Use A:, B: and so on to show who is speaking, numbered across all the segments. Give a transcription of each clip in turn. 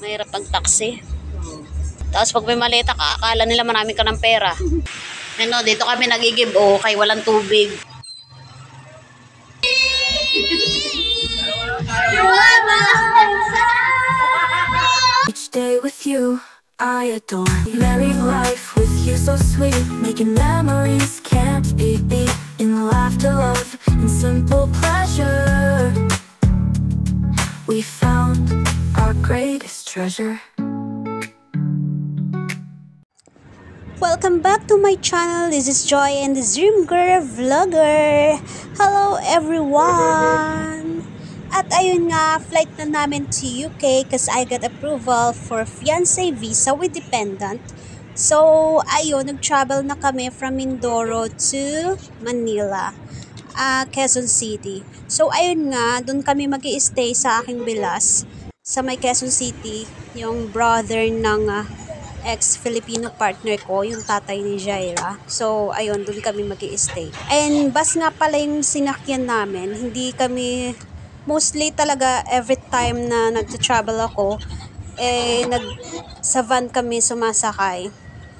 A: Mahirap ang taxi. Tapos pag may maleta ka, akala nila marami ka ng pera. Ano, dito kami nagigib kay walang tubig.
B: Each day with you, I adore. Married life with you so sweet, making memories can't be beat. In laughter, love, and simple pleasure, we found our greatest treasure.
A: Welcome back to my channel. This is Joy and the Dream Girl Vlogger. Hello everyone! At ayun nga, flight na namin to UK kasi I got approval for fiancé visa with dependent. So, ayun, nag-travel na kami from Mindoro to Manila, Quezon City. So, ayun nga, doon kami mag-i-stay sa aking bilas sa may Quezon City, yung brother ng ex-Filipino partner ko, yung tatay ni Jaira. So, ayun, doon kami mag-i-stay. And bus nga pala yung sinakyan namin. Hindi kami, mostly talaga, every time na nag-travel ako, sa van kami sumasakay.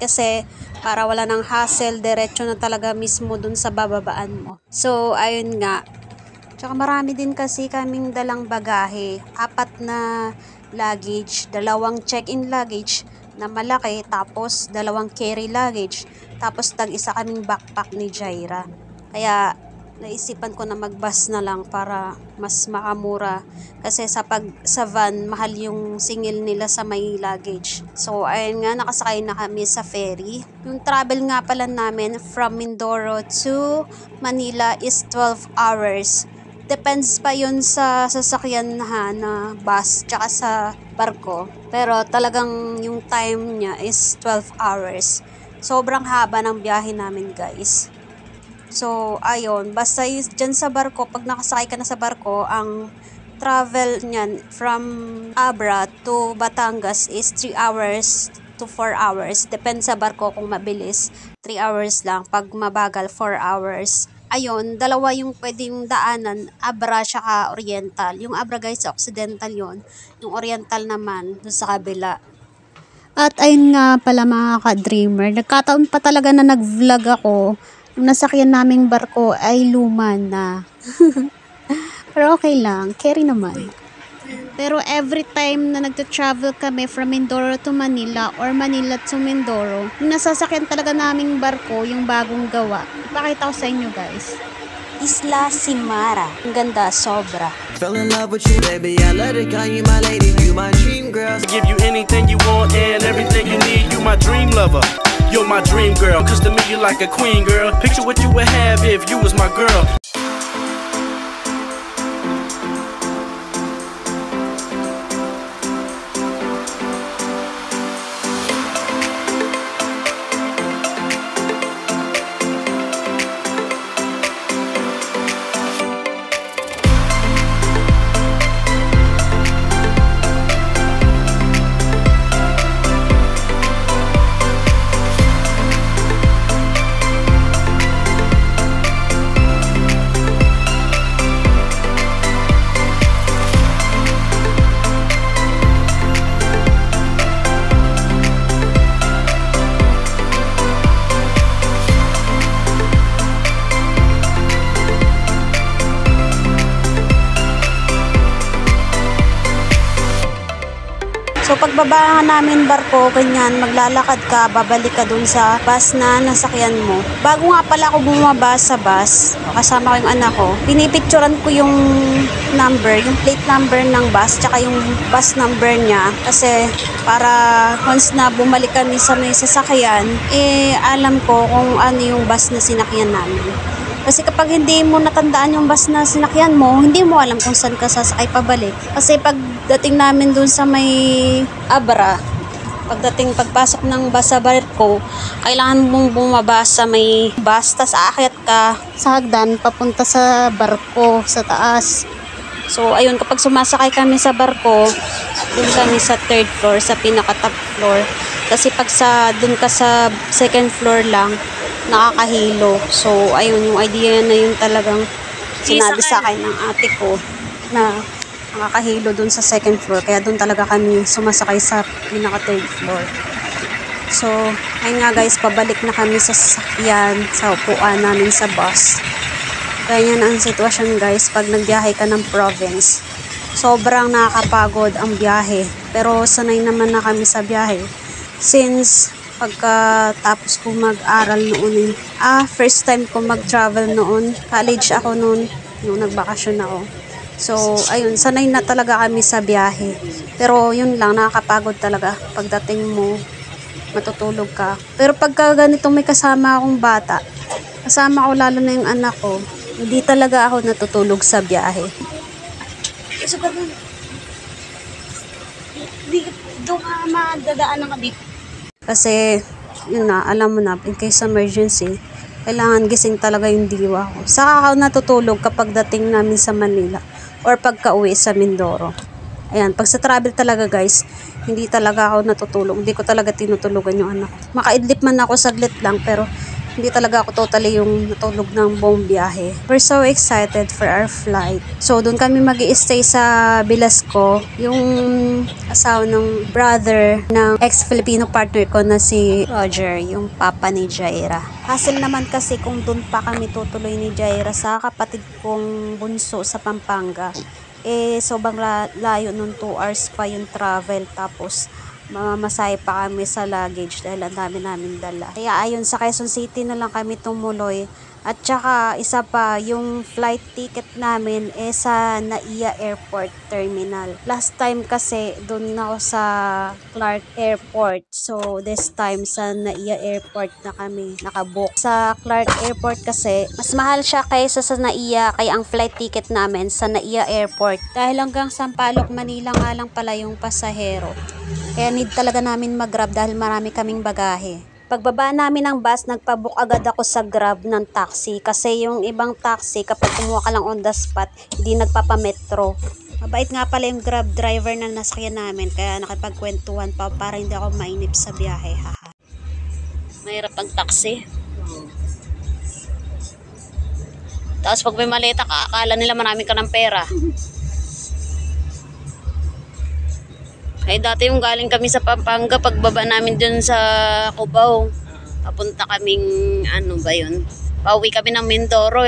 A: Kasi, para wala nang hassle, diretso na talaga mismo doon sa bababaan mo. So, ayun nga. Tsaka marami din kasi kaming dalang bagahe. 4 na luggage, 2 check-in luggage na malaki, tapos 2 carry luggage, tapos tag-isa kaming backpack ni Jaira. Kaya naisipan ko na mag-bus na lang para mas makamura kasi sa van mahal yung singil nila sa may luggage. So ayun nga, nakasakay na kami sa ferry. Yung travel nga pala namin from Mindoro to Manila is 12 hours. Depends pa yun sa sasakyan na bus tsaka sa barko. Pero talagang yung time niya is 12 hours. Sobrang haba ng biyahe namin, guys. So, ayun. Basta dyan sa barko, pag nakasakay ka na sa barko, ang travel niyan from Abra to Batangas is 3 hours to 4 hours. Depende sa barko kung mabilis. 3 hours lang. Pag mabagal, 4 hours. Ayun, 2 yung pwedeng daanan, Abra saka Oriental. Yung Abra, guys, Occidental yon. Yung Oriental naman, dun sa kabila. At ayun nga pala mga ka-dreamer, nagkataon pa talaga na nag-vlog ako. Yung nasakyan naming barko ay luma na. Pero okay lang, carry naman. Pero every time na nagta-travel kami from Mindoro to Manila or Manila to Mindoro, yung nasasakyan talaga naming barko, yung bagong gawa. Ipakita ko sa inyo, guys. Isla Simara. Ang ganda, sobra.
C: Fell in love with you, baby. I let it call you my lady. You my dream girl.
D: Give you anything you want and everything you need. You my dream lover. You're my dream girl. Cause to me you're like a queen, girl. Picture what you would have if you was my girl.
A: So pagbaba namin barko, ganyan, maglalakad ka, babalik ka dun sa bus na nasakyan mo. Bago nga pala ako bumaba sa bus, kasama ko yung anak ko, pinipicturan ko yung number, yung plate number ng bus, tsaka yung bus number niya. Kasi para once na bumalik kami sa may sasakyan, alam ko kung ano yung bus na sinakyan namin. Kasi kapag hindi mo natandaan yung bus na sinakyan mo, hindi mo alam kung saan ka sasakay pabalik. Kasi pagdating namin dun sa may Abra, pagpasok ng bus sa barko, kailangan mong bumaba sa may bus, tas aakyat ka sa hagdan papunta sa barko sa taas. So ayun, kapag sumasakay kami sa barko, dun kami sa 3rd floor, sa pinaka-top floor. Kasi pag dun ka sa 2nd floor lang, nakakahilo. So ayun, yung idea na yun talagang sinabi sa akin ng ate ko na nakakahilo dun sa second floor. Kaya dun talaga kami sumasakay sa pinaka third floor. So, ayun nga guys, pabalik na kami sa sasakyan, sa upuan namin sa bus. Ganyan ang sitwasyon guys pag nagbiyahe ka ng province. Sobrang nakakapagod ang biyahe. Pero sanay naman na kami sa biyahe. Since pagkatapos ko mag-aral noon, first time ko mag-travel noon. College ako noon, nung nagbakasyon ako. So, ayun, sanay na talaga kami sa biyahe. Pero yun lang, nakakapagod talaga. Pagdating mo, matutulog ka. Pero pagka ganitong may kasama akong bata, kasama ko lalo na yung anak ko, hindi talaga ako natutulog sa biyahe. Doon ka madadaan ka dito. Kasi, yun na, alam mo na, in case emergency, kailangan gising talaga yung diwa ko. Saka ako natutulog kapag dating namin sa Manila or pagka uwi sa Mindoro. Ayan, pag sa travel talaga guys, hindi talaga ako natutulog. Hindi ko talaga tinutulugan yung anak ko. Makaidlip man ako saglit lang, pero hindi talaga ako totally yung natulog ng buong biyahe. We're so excited for our flight. So, doon kami mag-i-stay sa Velasco. Yung asawa ng brother ng ex-Filipino partner ko na si Roger, yung papa ni Jaira. Hassle naman kasi kung doon pa kami tutuloy ni Jaira sa kapatid kong bunso sa Pampanga. Sobrang layo nun, 2 hours pa yung travel. Tapos, mamamasay pa kami sa luggage dahil ang dami namin dala. Kaya ayun, sa Quezon City na lang kami tumuloy. At saka isa pa, yung flight ticket namin sa Naiya Airport Terminal. Last time kasi doon ako sa Clark Airport. So this time sa Naiya Airport na kami nakabook. Sa Clark Airport kasi mas mahal siya kaysa sa Naiya, kaya ang flight ticket namin sa Naiya Airport. Dahil hanggang Sampaloc, Manila nga lang pala yung pasahero. Kaya need talaga namin mag-grab dahil marami kaming bagahe. Pagbaba namin ng bus, nagpabook agad ako sa Grab ng taxi. Kasi yung ibang taxi, kapag kumuha ka lang on the spot, hindi nagpapametro. Mabait nga pala yung Grab driver na nasakyan namin. Kaya nakipagkwentuhan pa para hindi ako mainip sa biyahe. Haha. Mahirap ang taxi. Tapos pag may maleta ka, akala nila marami ka ng pera. Ay dati yung galing kami sa Pampanga, pagbaba namin dun sa Cubao. Papunta kaming, ano ba yun? Pauwi kami ng Mindoro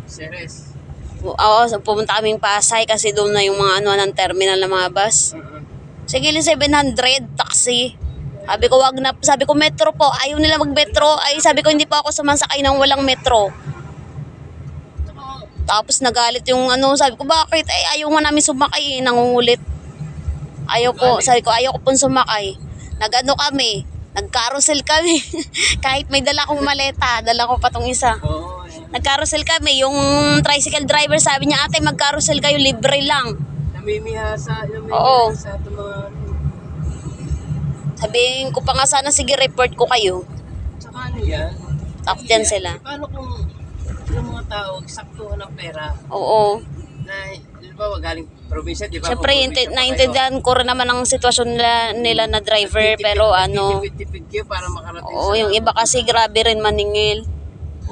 C: Ceres.
A: Oo, pumunta kaming Pasay kasi doon na yung mga ano ng terminal ng mga bus. Sige, 700 taxi. Sabi ko wag na, sabi ko metro po. Ayaw nila mag-metro. Ay sabi ko hindi po ako sumasakay ng walang metro. Tapos nagalit yung ano, sabi ko bakit? Ay ayaw nga namin sumakay, nangungulit. Ayaw ko, sabi ko, ayaw ko pong sumakay. Nag-ano kami, nag-carousel kami. Kahit may dala akong maleta, dala ko pa tong isa. Nag-carousel kami, yung tricycle driver sabi niya, ate mag-carousel kayo, libre lang.
C: Namimihasa,
A: Oo.
C: sa mga...
A: Sabihin ko pa nga sana, sige report ko kayo.
C: Tsaka ano yan?
A: Tapos yan sila.
C: Paano kung yung mga tao, saktuhan ng pera,
A: Oo.
C: na, di ba, galing probinsya, di ba?
A: Siyempre, naintindihan ko rin naman ang sitwasyon nila na driver, pero ano,
C: Tipid kayo para makarating
A: oo, yung iba kasi grabe rin maningil.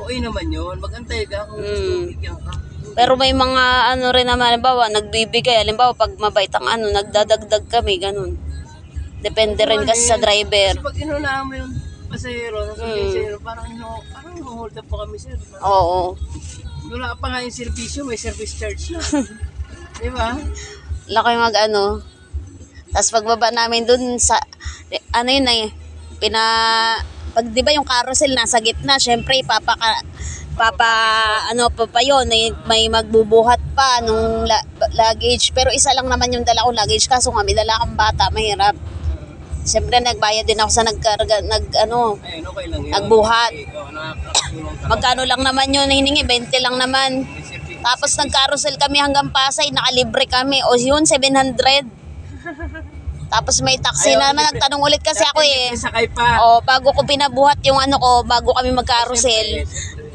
C: Oo, naman yun. Mag-antay ka kung gusto bigyan ka.
A: Pero may mga ano rin naman, halimbawa, nagbibigay, halimbawa, pag mabait ang ano, nagdadagdag kami, ganun. Depende rin kasi sa driver.
C: Kasi pag inunahan mo yung pasahero, parang hold up po kami, sir.
A: Oo.
C: Wala pa nga yung servisyo, may service charge na. Di ba?
A: Laki mag ano. Tapos pagbaba namin dun sa, ano yun pag di ba yung carousel nasa gitna, syempre ano pa yun, may magbubuhat pa nung luggage. Pero isa lang naman yung dala kong luggage, kaso nga may dala akong bata, mahirap. Siyempre nagbayad din ako sa nagbuhat. Magkano lang naman yun hiningi, 20 lang naman. Tapos nag-carousel kami hanggang Pasay, nakalibre kami. O yun, 700. Tapos may taxi naman, nagtanong ulit kasi ako
C: Sakay pa.
A: O, bago ko pinabuhat yung ano ko, bago kami mag-carousel.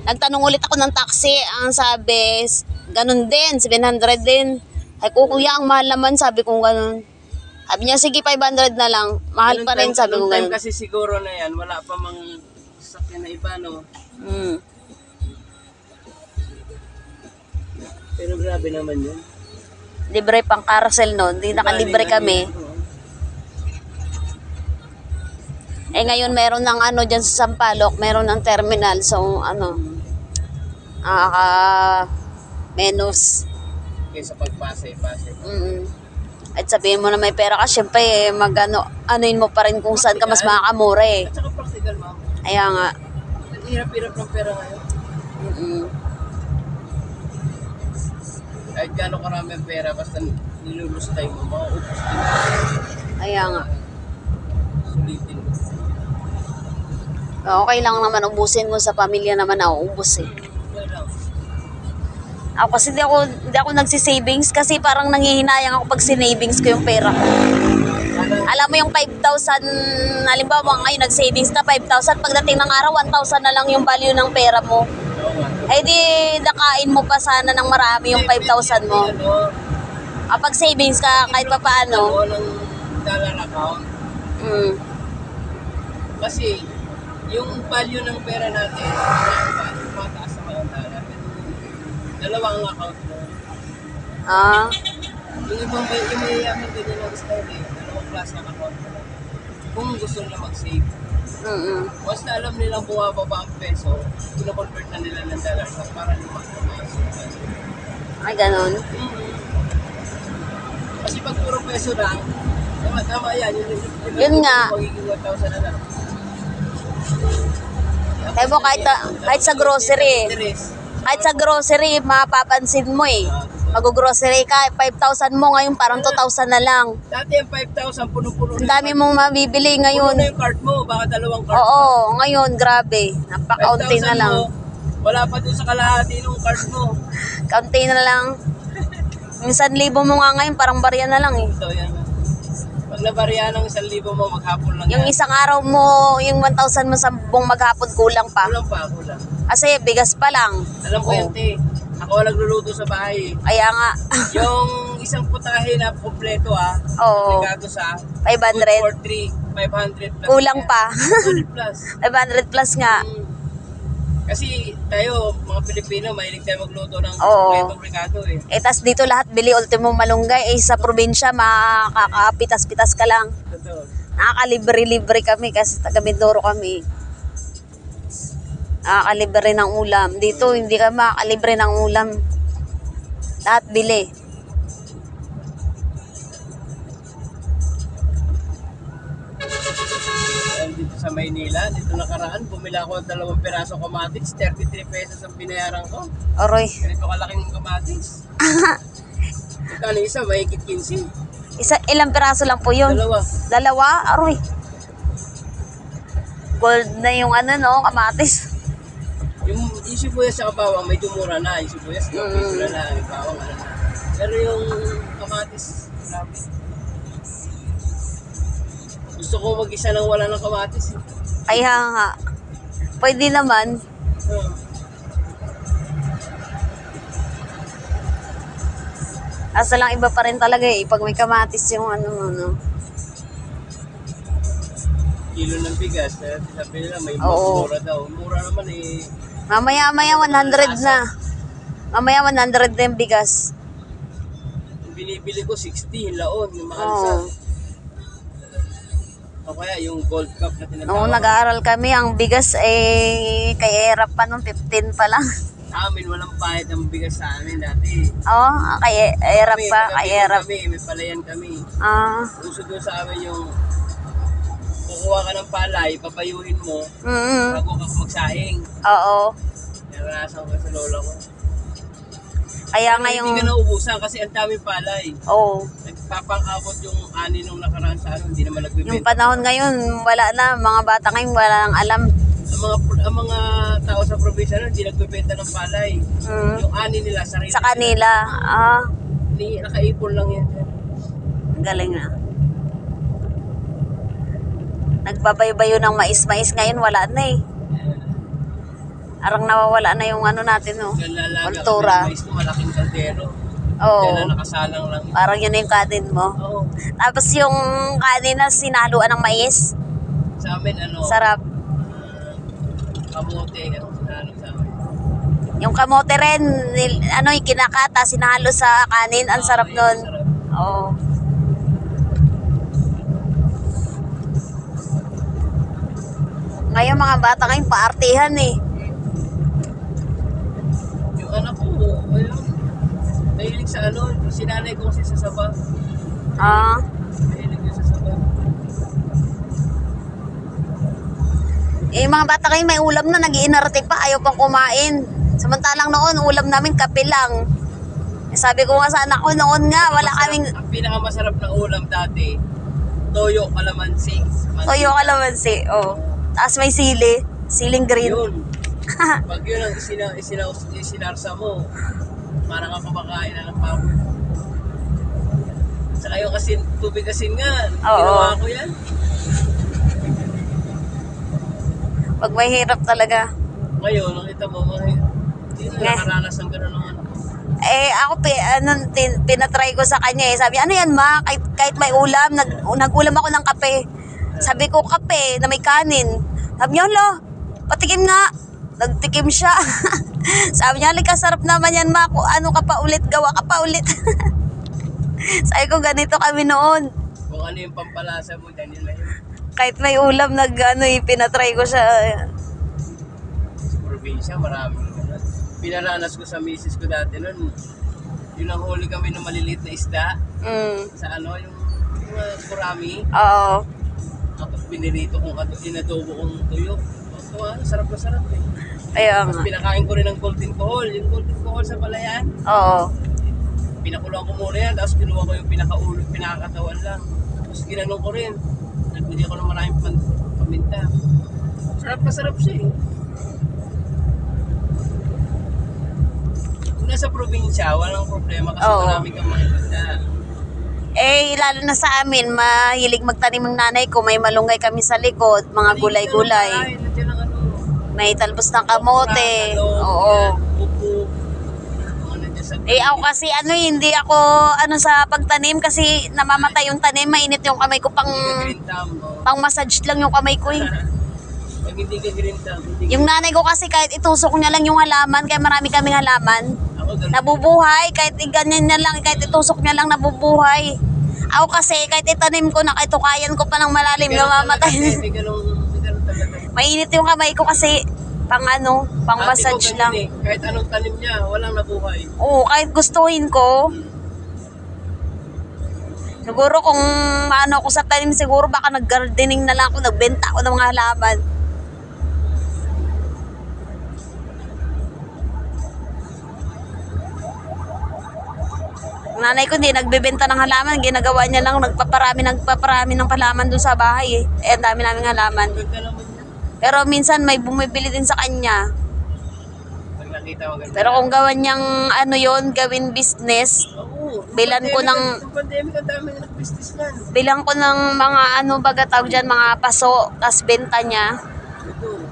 A: Nagtanong ulit ako ng taxi. Ang sabi, ganun din, 700 din. Ay ko, kuya, ang mahal naman, sabi ko ganun. Sabi niya, sige, 500 na lang. Mahal pa rin, sabi ko ganun.
C: Kasi siguro na yan, wala pa mang sakyan na iba, no? Pero grabe naman yun.
A: Libre pang carousel noon, hindi nakalibre kami. Eh ngayon meron ng ano dyan sa Sampaloc, meron ng terminal. So ano, menos.
C: Kaysa pagpasay-pasay.
A: At sabihin mo na may pera ka, syempre anuin mo pa rin kung saan ka mas makakamura eh.
C: At saka practical, ma'am.
A: Kaya nga.
C: Ang hirap-hirap ng pera ngayon. Kahit gano'ng karami ang pera, basta nilulustay mo, mauubos din.
A: Kaya nga.
C: Sulitin mo.
A: Okay lang naman ubusin mo sa pamilya naman nauubos eh.
C: Yan lang.
A: Ako kasi hindi ako nagsisavings kasi parang nangihinayang ako pag sinavings ko yung pera ko. Alam mo yung 5,000, halimbawa ngayon nag-savings ka 5,000, pagdating ng araw 1,000 na lang yung value ng pera mo.
C: Oo nga.
A: Eh di nakain mo pa sana ng marami yung 5,000 mo. Kapag savings ka kahit pa paano.
C: Ano ng dollar account. Kasi yung value ng pera natin, mataas naman ang dollar. Dalawang account mo. Yung ibang yung mayayaman din yung style eh. Dalawang klase ng account mo. Kung gusto nila mag-save. Once na alam nilang bumababa ang peso, kino-convert na nila ng dollar para lumak na mas.
A: Ay, ganun.
C: Kasi pag puro peso lang, tama yan.
A: Yun nga.
C: Magiging 1,000 na lang.
A: Kaya mo kahit sa grocery, kahit sa grocery, mapapansin mo eh. Mag-grocery ka, 5,000 mo ngayon, parang 2,000 na lang.
C: Dati ang 5,000, punong-puno
A: Ang dami mong mabibili
C: Puno
A: ngayon.
C: na yung cart mo, baka dalawang cart.
A: Oo, ngayon, grabe. Napakaunti na
C: 5,000
A: lang.
C: mo, wala pa dun sa kalahati ng cart mo.
A: Kaunti na lang. Yung 1,000 mo nga ngayon, parang barya na lang eh.
C: So, yan. Pag nabarya ng 1,000 mo, maghapon lang
A: Yung
C: yan.
A: isang araw mo, yung 1,000 mo sa buong maghapon, kulang pa.
C: Kulang pa, kulang.
A: Kasi bigas pa lang.
C: Alam ko yan, te. Ako nagluluto sa bahay.
A: Kaya nga,
C: Yung isang putahe na kompleto
A: Oo.
C: aplikado sa
A: 500.
C: for 3, 500 plus.
A: Kulang pa.
C: 500 plus.
A: 500 plus nga.
C: Kasi tayo, mga Pilipino, mahilig tayo magluto ng
A: Oo.
C: kompletong rekado eh.
A: Eh, tas dito lahat bili ultimo malunggay. Eh, sa probinsya, makakapitas-pitas ka lang.
C: Totoo.
A: Nakakalibre-libre kami kasi taga Mindoro kami. Nakakalibre ng ulam. Dito, hindi ka makakalibre ng ulam. Lahat bili.
C: And dito sa Maynila, dito nakaraan, bumili ako ng 2 piraso kamatis, 33 pesos ang binayaran ko.
A: Oroy.
C: Ganito kalaking kamatis. Kali isa, mahigit 15.
A: Ilang piraso lang po yun?
C: 2.
A: Dalawa? Aroy. Gold na yung ano no, kamatis.
C: Yung sibuyas sa bawang, medyo mura na. Yung sibuyas, piso na lang. Yung bawang, ano na. Pero yung kamatis, grabe. Gusto ko mag-isa nang wala ng kamatis.
A: Kaya nga. Pwede naman. Asa lang iba pa rin talaga eh. Pag may kamatis yung ano mo, no?
C: Kilo ng bigas, sabi nila may
A: Oo.
C: mura daw. Mura naman eh.
A: Mamaya 100 na. Mamaya 100 na yung bigas.
C: Yung binibili ko 60, yung laon, yung mahal
A: Oo.
C: sa. O kaya yung gold cup na tinatawag.
A: Noong nag-aaral kami, ang bigas eh kay Erap pa nung 15 pa lang.
C: Sa amin, walang pahit ang bigas sa amin dati.
A: Oo, kay Erap pa, kay Erap.
C: May palayan kami.
A: Ah,
C: Uso doon sa amin yung kukuha ka ng palay, papayuhin mo, bago ka magsahing.
A: oo.
C: Naranasan ko sa lola ko.
A: Kaya nga
C: Hindi ka
A: yung,
C: naubusan kasi ang daming palay.
A: oo.
C: Nagpapang-abot yung ani nung nakaraan sa ano, hindi naman nagbibenta.
A: Yung panahon ngayon, wala na. Mga bata ngayon, wala nang alam.
C: Ang mga tao sa probinsya na, hindi nagbibenta ng palay. Yung ani nila, sarili.
A: Sa kanila,
C: Nakaipon lang yan.
A: galing na. Nagbabaybayo ng mais-mais ngayon, wala na eh. Arang nawawala na yung ano natin, no?
C: Lalaga
A: Kultura.
C: kami mais ko, malaking kaldero.
A: Oo.
C: Kaya na nakasalang lang.
A: Parang yun na yung kanin mo.
C: Oo.
A: Tapos yung kanin na sinaluan ng mais,
C: Sa amin, ano,
A: sarap.
C: kamote, anong sinanong sa amin.
A: Yung kamote rin, ano, yung kinakata, sinahalo sa kanin. Ang sarap nun.
C: Sarap.
A: Oo. Ngayon mga bata ngayon, paartihan eh.
C: Yung anak ko, ayun, nahilig sa ano, sinanay ko kasi sa saba.
A: Ah.
C: Nahilig yun sa saba.
A: Eh, mga bata ngayon, may ulam na, nag-iinarte pa, ayaw pang kumain. Samantalang noon, ulam namin kape lang. Eh, sabi ko nga sa anak ko, noon nga, wala kaming
C: Ang pinakamasarap na ulam dati, toyo kalamansi.
A: toyo kalamansi. Oh. Tapos may sili, siling green.
C: Yun. Pag yun ang isinarsa mo, parang ka kumakain na ng power. Saka yung asin, tubig asin nga,
A: Oo.
C: ginawa ko yan.
A: Pag may hirap talaga.
C: Ngayon, nakita mo, hindi na nakaranas ng gano'n ng ano.
A: Eh, ako, pinatry ko sa kanya eh. Sabi, ano yan ma? Kahit may ulam, nag-ulam ako ng kape. Sabi ko, kape na may kanin. Sabi niya, hala, patikim nga. Nagtikim siya. Sabi niya, halika, sarap naman yan ma. Ano ka pa ulit, gawa ka pa ulit. Sabi ko, ganito kami noon.
C: Kung ano yung pampalasa mo, dyan yun na yun.
A: Kahit may ulam, pinatry ko siya.
C: Sa probinsya, marami. Pinaranas ko sa misis ko dati nun. Yun ang huli kami ng maliliit na isda. Sa ano, yung kurami.
A: Oo.
C: Tapos binirito kong inadobo kong tuyo. Sarap na sarap eh.
A: Kaya
C: Tapos
A: nga.
C: pinakain ko rin ng golden kohol. Yung golden kohol sa palayan.
A: Oo.
C: Pinakuloan ko muna yan. Tapos kinuha ko yung pinakaulo, pinakakatawan lang. Tapos ginanong ko rin. Nagbili ko ng maraming paminta. Sarap na sarap siya eh. Kung nasa probinsya, walang problema kasi
A: Oo.
C: marami kang makikita.
A: Eh, lalo na sa amin, mahilig magtanim ng nanay ko. May malunggay kami sa likod, mga gulay-gulay.
C: Ay, nandiyan ang ano.
A: May talbos ng kamote.
C: Talong,
A: Oo.
C: yan, buko. Mga nandiyan sa
A: Eh, ako kasi, hindi ako, sa pagtanim kasi namamatay yung tanim. Mainit yung kamay ko,
C: green thumb. No?
A: pang massage lang yung kamay ko eh.
C: Pag hindi ka green thumb, hindi
A: Yung nanay ko kasi kahit itusok niya lang yung halaman, kaya marami kaming halaman,
C: ako ganun.
A: nabubuhay. Kahit ganyan niya lang, kahit itusok niya lang, nabubuhay. Ako kasi, kahit itanim ko na, kahit tukayan ko pa ng malalim, namamatay.
C: May ganun talaga.
A: Mainit yung kamay ko kasi, pang
C: Ate
A: massage
C: ko
A: lang.
C: ganun eh. Kahit anong tanim niya, walang nabuhay.
A: Oo, kahit gustuhin ko. Siguro kung ako sa tanim, siguro baka nag-gardening na lang ako, nagbenta ako ng mga halaman. Nanay ko hindi nagbebenta ng halaman, ginagawa niya lang nagpaparami ng halaman doon sa bahay eh. Eh, ang dami naming halaman.
C: Ganda naman niya.
A: Pero minsan may bumibili din sa kanya.
C: Pag nakita mo ganda.
A: Pero kung gawan niyang gawin business,
C: Oo.
A: bilan ko ng
C: Nung pandemic, ang dami na nag-business yan.
A: bilang ko ng mga baga tawag dyan, mga paso, tas benta niya,
C: Ito.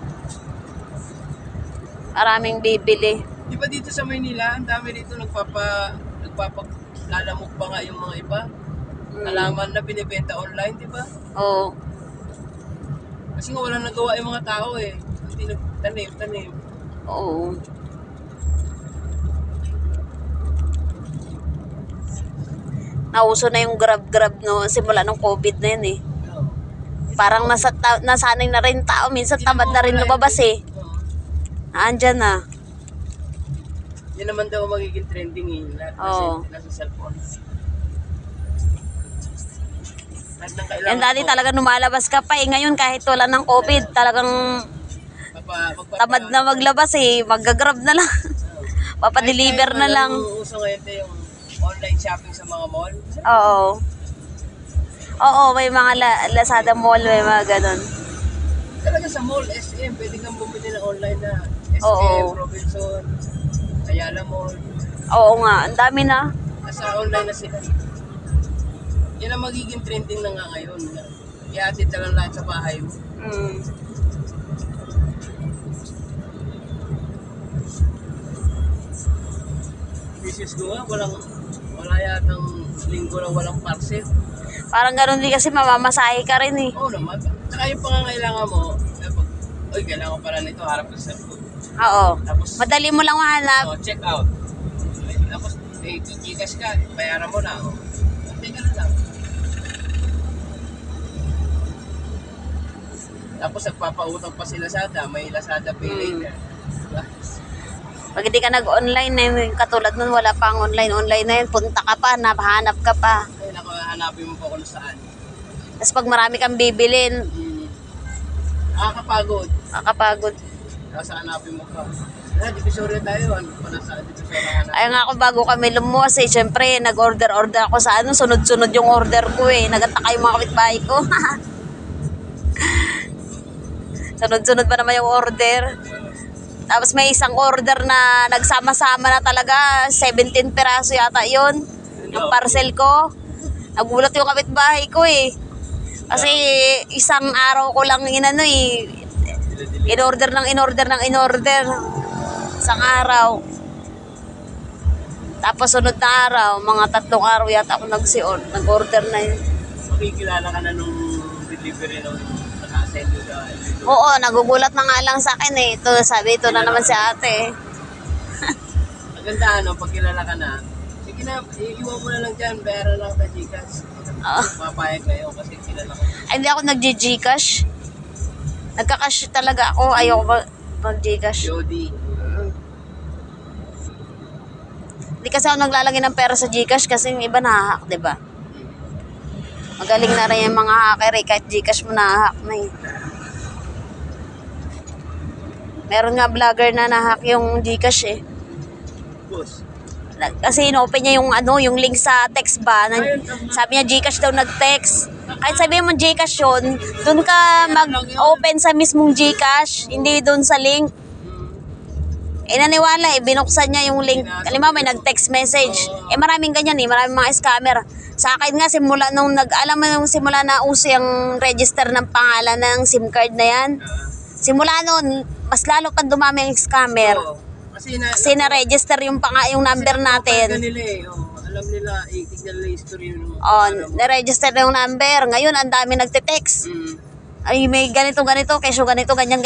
A: maraming bibili.
C: Di ba dito sa Maynila, ang dami dito nagpapalalamog pa nga yung mga iba. Halaman na binibenta online, di ba?
A: Oo.
C: Kasi nga walang nagawa yung mga tao eh. Hindi nagtanim.
A: Oo. Nauso na yung grab no, simula ng COVID na yun eh.
C: Oo.
A: Parang nasanay na rin tao, minsan tamad na rin lumabas eh.
C: Oo.
A: Naandyan na.
C: Yan naman daw magiging trending eh. Lahat
A: Oo.
C: nasa cellphone. Lahat ng kailangan
A: Yan dati
C: mo,
A: talaga lumalabas ka pa eh. Ngayon kahit wala ng COVID, talagang tamad na maglabas eh. Magga-grab na lang. Papadeliver na lang.
C: Yung uso ngayon ito yung online shopping sa mga mall.
A: Oo. Oo, may mga Lazada Mall, may mga ganun.
C: Talaga sa mall, SM, pwede kang bumili ng online na SM,
A: Oo.
C: Robinson, Ayala Mall.
A: Oo nga, ang dami na.
C: Nasa online na sila. Yan ang magiging trending na nga ngayon. Ihatid na lang lahat sa bahay mo.
A: Mm.
C: Business ko nga, wala yatang linggo na walang parcel.
A: Parang ganun din kasi mamamasahe ka rin eh.
C: Oo naman. Saka yung pangangailangan mo, kailangan ko pala nito, harap sa cellphone.
A: Oo.
C: Tapos,
A: Madali mo lang mahanap.
C: check out. Tapos, Gcash ka, bayaran mo na. Teka lang. Tapos, nagpapautang pa si Lazada. May Lazada Pay Later. Diba?
A: Pag hindi ka nag-online na yun, katulad nun, wala pang online na yun, punta ka pa, napahanap ka pa.
C: Ay, naku, hanapin mo po kung saan.
A: Tapos pag marami kang bibilin,
C: Nakakapagod.
A: kakapagod.
C: Tapos hanapin mo pa. Divisoria tayo. Ano pa nasa Divisoria hanapin?
A: Ay nga ako bago kami lumuwas eh, syempre nag-order ako sa ano, sunod-sunod yung order ko eh. Nagataka yung mga kapitbahay ko. Sunod-sunod pa naman yung order. Tapos may isang order na nagsama-sama na talaga, 17 peraso yata yun. Yung parcel ko. Nagulat yung kapitbahay ko eh. Kasi isang araw ko lang inano eh. In-order. Isang araw. Tapos sunod na araw, mga 3 araw yata ako nag-order na yun.
C: Makikilala ka na nung delivery nung naka-send ko sa
A: Oo, nagugulat na nga lang sa akin eh. Ito, sabi, ito na naman si ate.
C: Maganda pag kilala ka na, sige na, iiwan mo na lang dyan, bayaran lang sa Gcash. Mapayag kayo kasi kilala ko.
A: Ay, hindi ako nag-Gcash. Nagka-cash talaga ako. Ayoko mag-Gcash.
C: COD.
A: Hindi kasi ako naglalagay ng pera sa Gcash kasi yung iba nahahack, di ba? Magaling na rin yung mga hacker eh. Kahit Gcash mo nahahack na eh. Meron nga vlogger na nahack yung Gcash eh.
C: Boss.
A: Kasi inopen niya yung ano, yung link sa text ba. Sabi niya Gcash daw nag-text. Kahit sabihin mo Gcash yun, doon ka mag-open sa mismong Gcash, hindi doon sa link. Naniwala eh, binuksan niya yung link. Halimbawa may nag-text message. Maraming ganyan eh, maraming mga scammer. Sa akin nga, alam mo yung simula na uso yung register ng pangalan ng SIM card na yan. Simula noon, mas lalo pa dumami yung scammer. Kasi na-register yung number natin.
C: Nila eh. Alam nila, tignan nila yung history yung
A: na-register na yung number. Ngayon, ang dami nagte-text. Ay, may ganito, kesyo ganito, ganyan.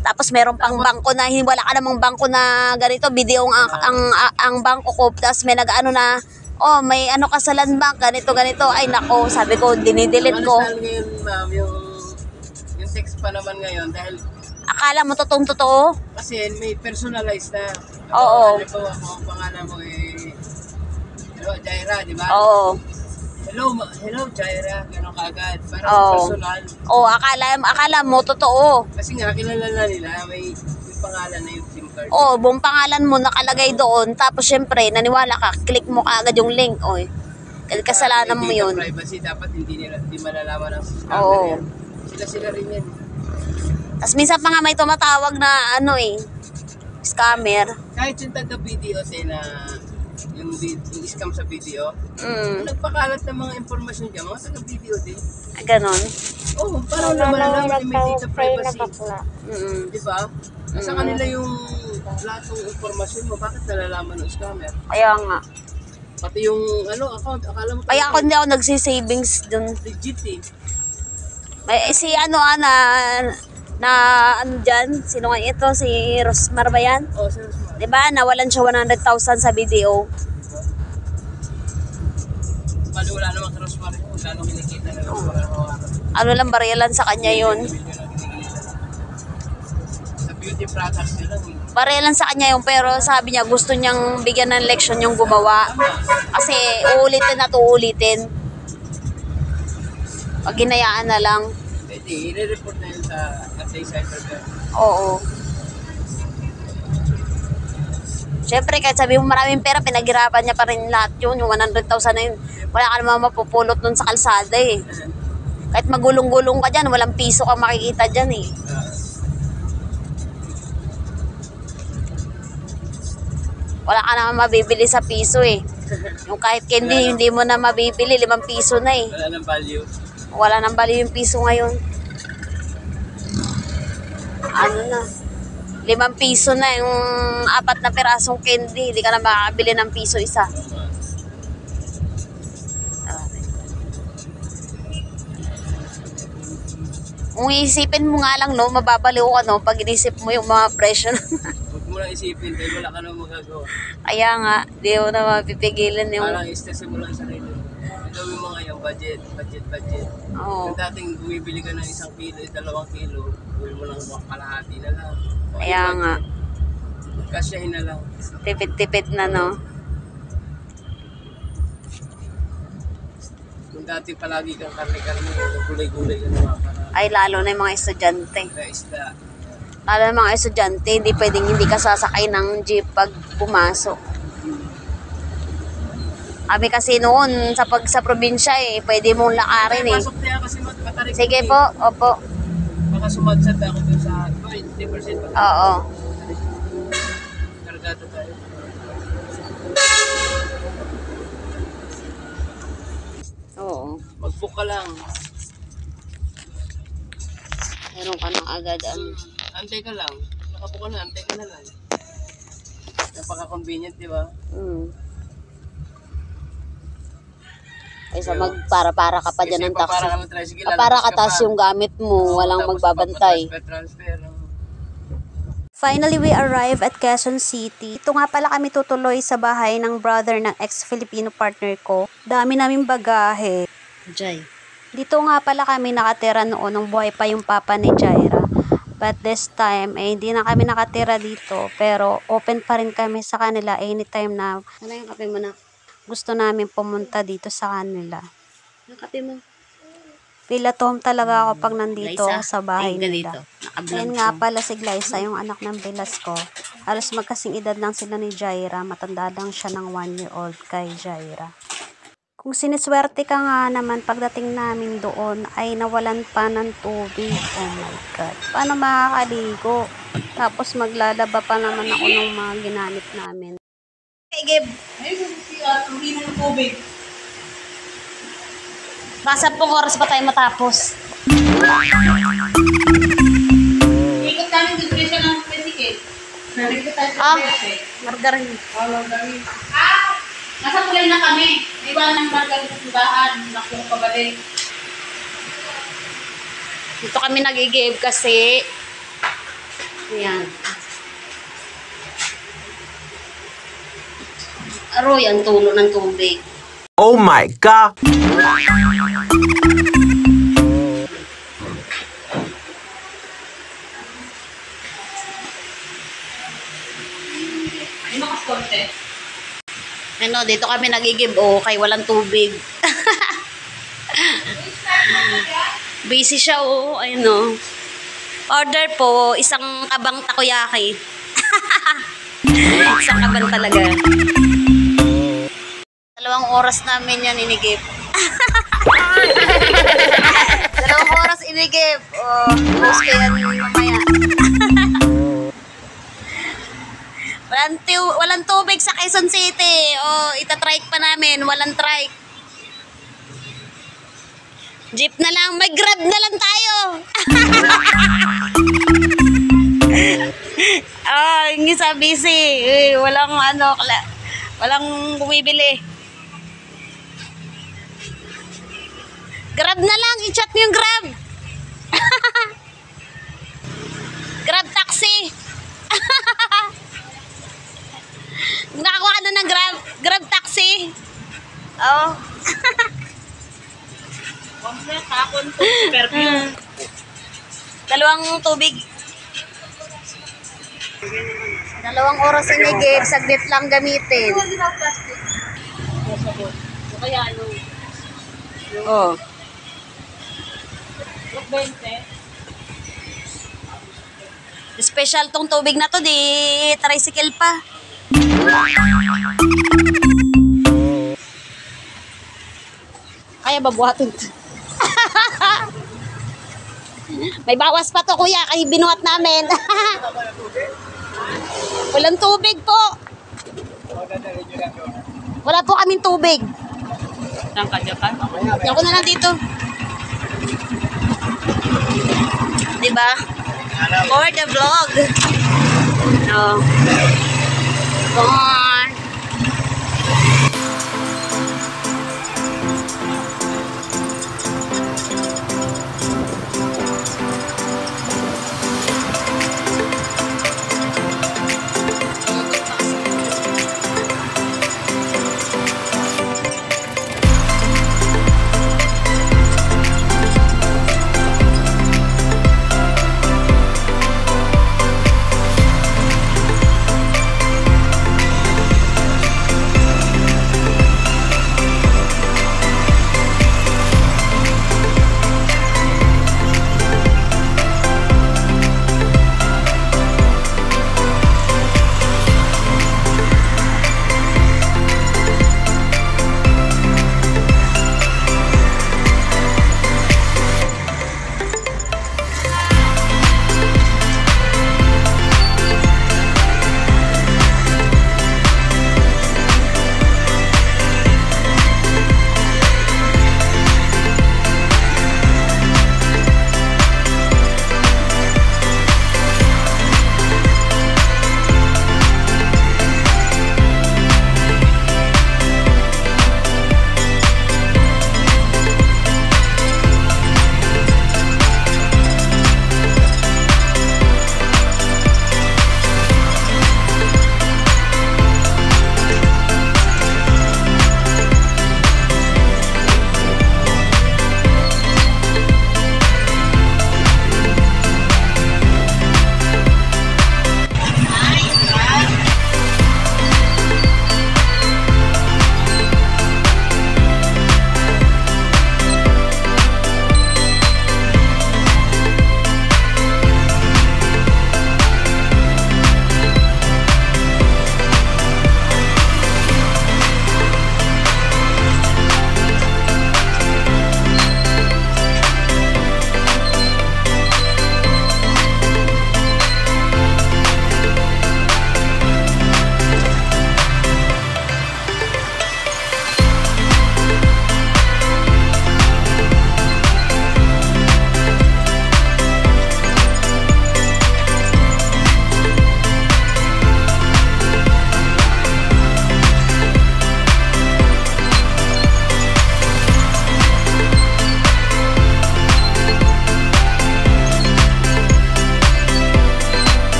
A: Tapos meron pang bangko na, wala ka namang bangko na ganito, video ang bangko ko. Tapos may nag-ano na, may ano ka sa land bank, ganito. Ay, nako, sabi ko, dinidelete ko.
C: Ano ngayon, ma'am, yung text pa naman ngayon, dahil
A: Akala mo totoong-totoo?
C: kasi may personalized na.
A: Oo.
C: Ano po, ang pangalan mo Jaira, di ba?
A: Oo.
C: Hello Jaira, gano'n kaagad. Parang
A: Oo.
C: personal.
A: Akala mo totoo.
C: Kasi nga, kilala na nila, may pangalan na yung SIM card.
A: Buong pangalan mo nakalagay doon. Tapos syempre, naniwala ka, click mo kaagad yung link. Kasalanan mo yun.
C: Privacy, dapat hindi malalaman ng scammer
A: Oo.
C: yan. Sila rin yan.
A: Tapos minsan pa nga may tumatawag na scammer.
C: Kahit yung taga-video na yung scam sa video, nagpakalat ng mga informasyon dyan, mga taga-video din.
A: Ganon.
C: Parang malalaman may data privacy. Di ba? Sa kanila yung lahat ng informasyon mo, bakit nalalaman ng scammer?
A: Kaya nga.
C: Pati yung account, akala mo
A: Kaya ako hindi ako nagsisavings dun.
C: legit eh.
A: May si dyan, sino nga ito, si Rosmar ba yan?
C: Sir Smart.
A: Diba, nawalan siya 100,000 sa video.
C: Bali wala namang crossbar kung saan kinikita na lang.
A: Ano lang, barilan sa kanya yun.
C: Sa beauty products nila.
A: Barilan sa kanya yun, pero sabi niya gusto niyang bigyan ng leksyon yung gumawa. Kasi uulitin at uulitin. Pag hinayaan na lang.
C: Pwede, i-report na yun sa anti-cybercrime.
A: Oo. Siyempre, kahit sabi mo maraming pera, pinaghirapan niya pa rin lahat yun. Yung 100,000 na yun. Wala ka naman mapupulot nun sa kalsada eh. Kahit magulong-gulong ka dyan, walang piso ka makikita dyan eh. Wala ka naman mabibili sa piso eh. Yung kahit candy, hindi mo na mabibili, 5 piso na eh.
C: Wala nang value.
A: Wala nang bali yung piso ngayon. Ano na? 5 piso na yung 4 na pirasong candy. Hindi ka na makakabili ng piso isa. Kung iisipin mo nga lang, no, mababaliw ka, no, pag inisip mo yung mga presyo.
C: Huwag mo lang isipin dahil wala ka nang magagawa.
A: Kaya nga, di mo na mapipigilan yung...
C: Parang stress mo lang sa sarili mo. Gawin mo ngayon, budget.
A: Oo.
C: Kung dating bumibili ka ng 1 kilo, 2 kilo, gawin mo lang kalahati na lang.
A: Kaya nga,
C: Kasyahin na lang.
A: tipid-tipid na, no?
C: Kung dati palagi kang karne-karne, gulay-gulay ka naman para
A: Ay, lalo na yung mga estudyante.
C: na isda.
A: Lalo na mga estudyante, hindi pwedeng hindi ka sasakay ng jeep pag pumasok. Kami kasi noon, sa probinsya pwede mong lakarin
C: Pasok niya kasi matarik.
A: Sige po, opo.
C: Baka sumadsad ako dun sa 20% pa.
A: Oo.
C: Kargado tayo.
A: Oo.
C: Mag-book ka lang.
A: Meron ka na agad.
C: Antay ka lang. Nakabook ka na, antay ka na lang. Napaka-convenient, di ba?
A: Kaysa para ka pa dyan ng
C: Para
A: taxi.
C: ka ng tricycle.
A: Para
C: lalabas
A: ka tas
C: pa.
A: yung gamit mo,
C: Oo,
A: walang
C: tapos
A: magbabantay.
C: Transfer.
A: Finally, we arrive at Quezon City. Ito nga pala kami tutuloy sa bahay ng brother ng ex-Filipino partner ko. Dami naming bagahe. Jai. Dito nga pala kami nakatira noon nung buhay pa yung papa ni Jaira. But this time, hindi na kami nakatira dito. Pero open pa rin kami sa kanila anytime na ano yung kape mo na? Gusto namin pumunta dito sa kanila. Yung kape mo? Feel at home talaga ako pag nandito sa bahay nila. Ayan nga pala si Glyza, yung anak ng Velasco. Halos magkasing edad lang sila ni Jaira. Matanda lang siya ng 1-year-old kay Jaira. Kung siniswerte ka nga naman pagdating namin doon ay nawalan pa ng tubig. Oh my God. Paano makakaligo? Tapos maglalaba pa naman ako ng mga ginamit namin. Hey, Gib.
C: Hindi na ng tubig.
A: Basa pong oras pa tayo matapos.
E: Ikot namin dito siya ng Mexican. Nandito tayo sa Berte.
A: Margarin.
E: Nasa kulay na kami. Iwan ng margarin sa simbahan. Naku, pabalik.
A: Dito kami nagigib kasi ayan. Aroy, ang tulo ng tubig.
D: Oh my God!
E: Ay, makaskorte.
A: Ano, dito kami nagigib kay walang tubig. Busy siya ayun Order po, isang kabang takoyaki. Isang kabang talaga. 2 oras namin yan inigib. 2 oras inigib. Post ko yan mamaya. Walang tubig sa Quezon City. Itatrike pa namin. Walang trike. Jeep na lang. May Grab na lang tayo. Yung isa busy. Walang walang bumibili. Grab na lang. I-chat mo yung Grab. Grab taxi. Nakakuha ka na ng Grab taxi. Oo. Dalawang tubig. 2 oras inigib. Saglit lang gamitin.
E: Kaya ano?
A: Oh.
E: 20.
A: Special tong tubig na to. Di tricycle pa. Kaya babuhatin to. May bawas pa to kuya kay binuhat namin. Walang tubig po. Wala po kaming tubig.
E: Saan ka, Japan?
A: Ako na lang dito. Diba? For the vlog. No. Bye.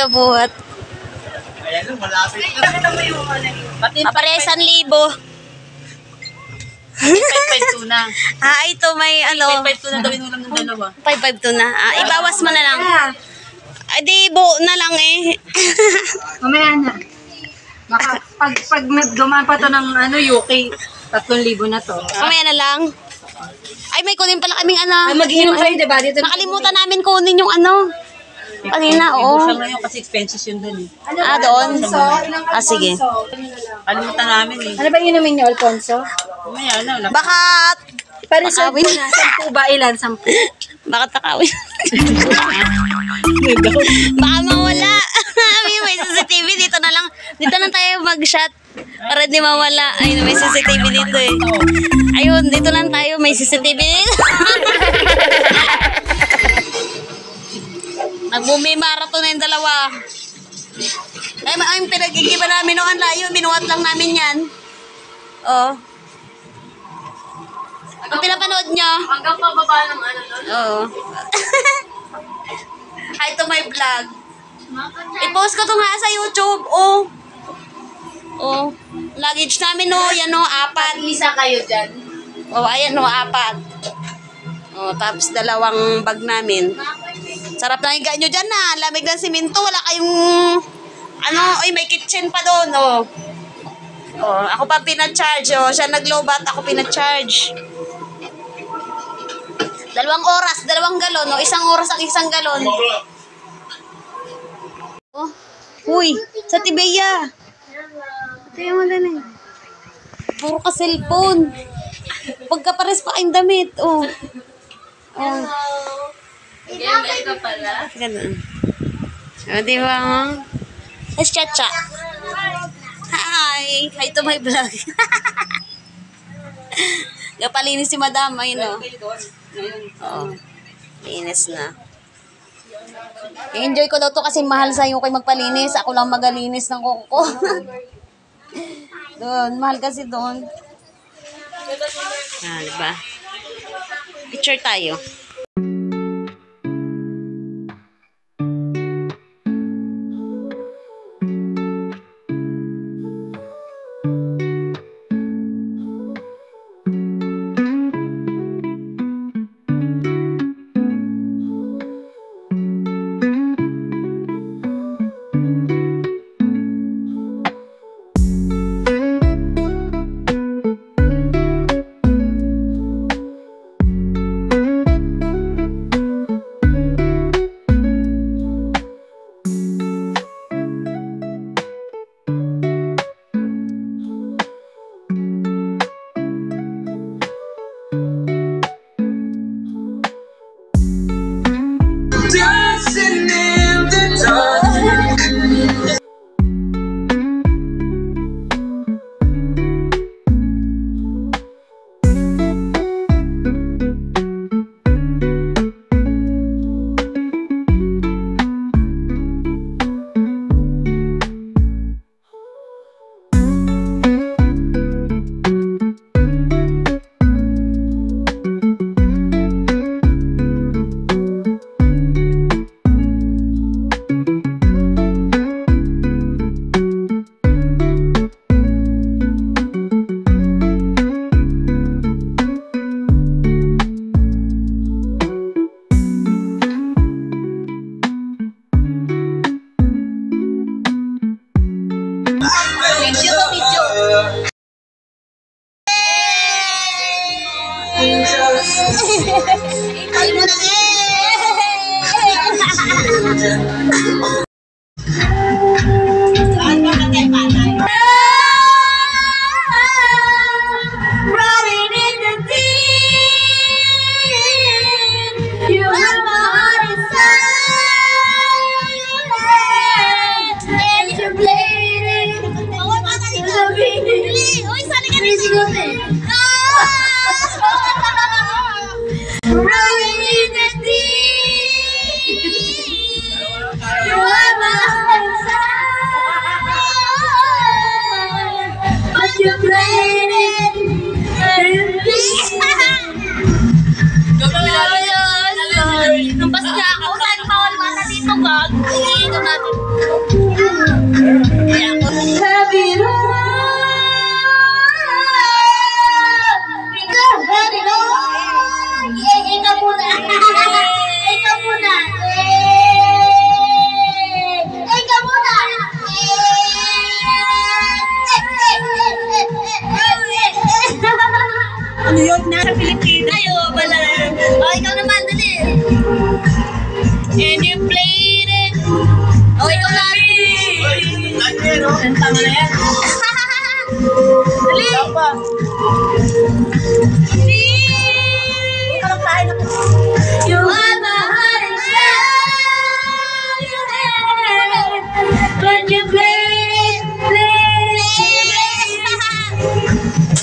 A: Nagabuhat.
C: Ayan lang, malapit na.
A: Pare 1,000.
E: 552 na.
A: Ito may ano.
E: 552 na gawin mo lang ng dalawa.
A: 552 na. Ibawas mo na lang. Ay di, buo na lang eh.
E: Mamaya na. Pag dumaan pa to ng UK, 3,000 na to.
A: Mamaya na lang. Ay, may kunin pala kaming ano.
E: Ay, mag-inom kayo, diba? Dito
A: Nakalimutan namin kunin yung ano. Kanina, oo.
E: Siya ngayon kasi expenses yun dun eh.
A: Doon? Sige.
E: Kalimutan namin eh. Ano ba inumin niyo, Alfonso? Mamaya na.
A: Baka,
E: Pareserve
A: Pakawin.
E: ko na. 10 ba? Ilan? 10?
A: baka takawin. Baka mawala. May CCTV dito na lang. Dito na tayo mag-shot. Para di mawala. Ayun, may CCTV dito eh. Ayun, dito lang tayo. May CCTV dito. Nagbumi marathon na yung dalawa. Ay, pinag-igiba namin noon layo. Binuhat lang namin yan. Oh. Ang pinapanood nyo?
E: Hanggang pababa ng ano doon.
A: Oo. Hi to my vlog. I-post ko to nga sa YouTube. Oh. Luggage namin yan 4.
E: Isa kayo dyan.
A: Ayan 4. Tapos 2 bag namin. Sarap na higa nyo dyan na. Lamig ng simento. Wala kayong may kitchen pa doon. Ako pa pinacharge. Siya nag-lobat, ako pinacharge. 2 oras, 2 galon. 1 oras ang 1 galon. Huy, sa Tibeya. Ito yung wala na. Puro ka cellphone. Pagkapares pa kayong damit.
E: Ito pala.
A: Ganun. Diba? Let's cha-cha. Hi to my vlog. Kapalinis si madam, ayun linis na. I-enjoy ko daw to kasi mahal sa'yo kayo magpalinis. Ako lang magalinis ng kuko. Doon, mahal kasi doon. Diba? Picture tayo.
B: Running in the deep, you have my heart inside, and you played it. Running in the deep, you have my heart inside, but you played it. Lumpas niya ako. Saan bawal mata dito?
F: dito, gag. Iinom natin.
A: Ano yun? Nasa
F: Pilipinas. Ayo, pala. Oh, ikaw naman, dali. And you played it. Oh, ikaw na.
C: Ang tama na yan.
F: Dali. Dali.
A: Parang tayo na.
F: You are the hardest love you had. But you played it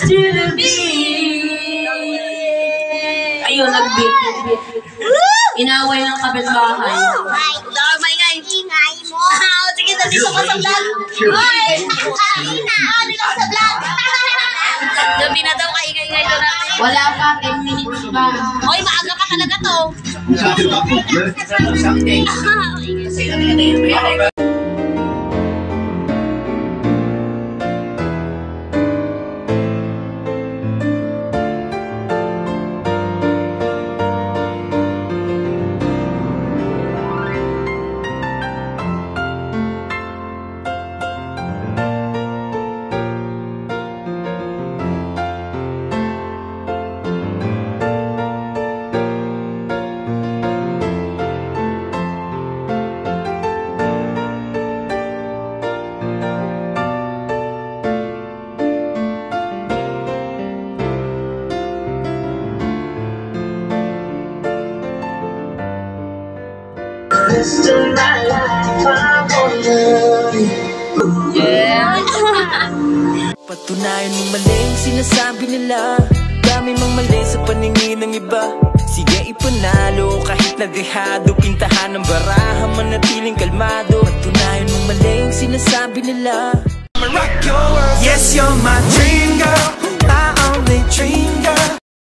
F: to the beat.
E: Ayun, nag-beat. Inaway ng kapitbahay.
F: Damay nga. Ingay mo. Sige, nandito ka sa vlog. Hoy! Nandito ka sa vlog. Gabi na daw, kaingay-ingay doon natin.
E: Wala pa, 10 minutes pa.
F: Hoy, maaga pa talaga to.
G: Patunayan mong mali ang sinasabi nila. Dami mang mali sa paningin ng iba. Sige, ipanalo kahit nagdehado. Pintahan ng baraha, manatiling kalmado. Patunayan mong mali ang sinasabi nila. Yes, you're my dream girl. I only dream girl.